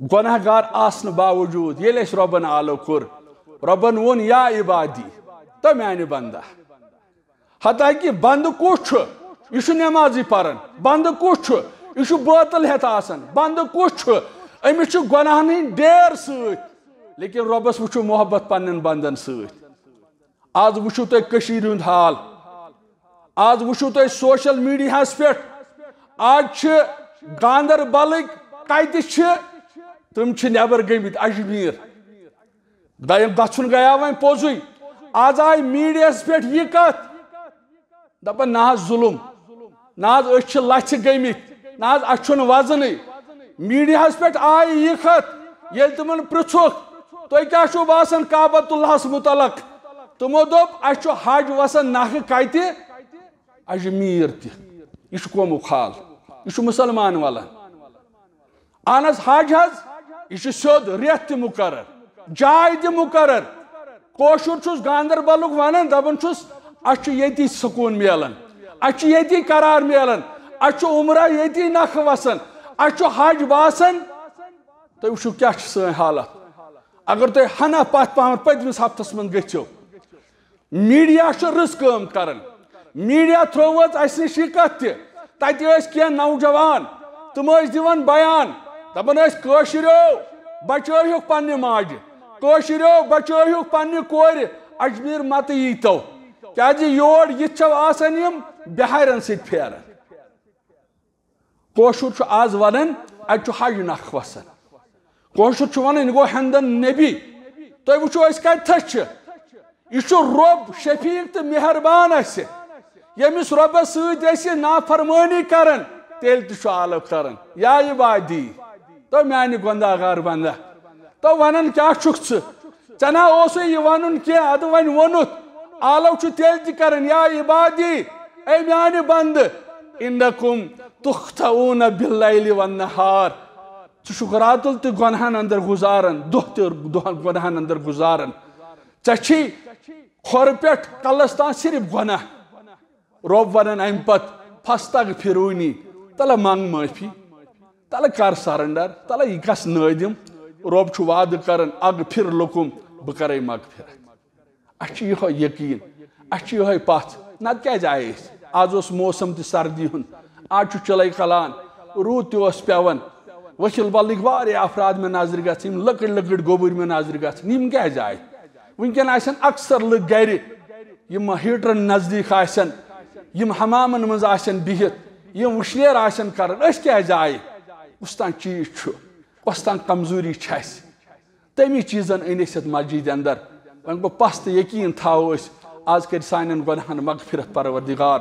گناہ گار آسن باوجود یل اس ربن آلو کور ربن ون یا عبادی تو میانہ بندہ حتیٰ کہ بند کس یہ نمازی پران بند کس یہ باطل ہیت آسان بند کس امس گناہن ہند ڈیر ست لیکن ربس وچو محبت پنن بندن ست آج وچو تھی کشیر ہند حال آج وچو تھی سوشل میڈیا پہ آج گاندربلک کت تم نبر گمت اجمیر گھن گیا وی پوزی آج آئی میڈیا پہ یہ کت دپان نہ ظلم نہ لچھ گمت نہ اچھن وزن میڈیا پہ آئی یہ کت یل تمن پرچھک تھی کیا باسان کعبۃ اللہ متعلق تمو دوپ اچھو حج وسان نہ کت اجمیر تہ یہ قومک حال یہ مسلمان ولان اہن حج حض یہ سیود ریت تہ مقرر جائے تہ مقرر کوشر چھس گاندربلک ونان دپان چھس اچھ یتی سکون ملان اچھ یتی قرار ملان اچھ عمرہ یتی نکھ وسان اچھ حج باسان تھی وچھو کیا سن حالت اگر تھی ہنا پت پہم پتمس ہفتس من گھو میڈیا رٕژ کٲم کران میڈیا تھوٚوٕژ اسہِ نِش یہِ کتھ تہِ تتہِ ٲسۍ کینٛہہ نوجوان تِم ٲسۍ دِوان بیان دپان ٲسۍ کٲشِریو بچٲیہُکھ پننہِ ماجہِ کٲشِریو بچٲیہُکھ پننہِ کورِ اجمیر متہٕ ییٖتو کیازِ یور یِتھ چھو آسان یِم بِہارٮ۪ن سۭتۍ پھیران کٲشُر چھُ آز ونان اتہِ چھُ حج نکھ وسان کٲشُر چھُ ونان یہِ گوٚو ہٮ۪نٛدن نبی تُہۍ وٕچھو أسۍ کتٮ۪تھ چھِ یہ رب شفیق تو مہربان اسہ یمس ربس ست نافرمانی کران تیل تہ آلو کران یا عبادی تو میانہ گناہ گار بندہ تو ونان کیا چھکھ ژے نا اوسے یہ ون کی اد ون وونت آلو تیل تہ کران یا عبادی اے میانہ بند انکم تخطئون باللیل والنہار ژٕ راتل تہ گناہن اندر گزاران دہ تہ گناہن اندر گزاران ژے کھور پہ کلس تان صرف گناہ رب ونان ام پت فستغفرونی تلہ منگ معافی تلہ کر سرنڈر تلہ یہ گھس نادم رب چھ وعدہ کران اغفر لکم بہ کرے مغفرت اچھ یہ یقین اچھ یہ پتھ نت کیاز آئے آج اس موسم تہ سردی ہند آج چلائی کلان رود تہ پیوان وکیل بلک واریاہ افراد میں نظر گھن لکڑ لکڑ گوبر میں نظر گھن کیاز آئے ونکن آسن اکثر لگ گھر یم ہیٹرن نزدیک آسن یم حمامن مز آسن بہت یم وشنیر آسن کرن اس کیاز آئے اس تان چیز چھو اس تان کمزوری چھس تمی چیزن ان اس مسجد اندر ون گو پست یقین تھاو اس آز کر سانن گناہن مغفرت پروردگار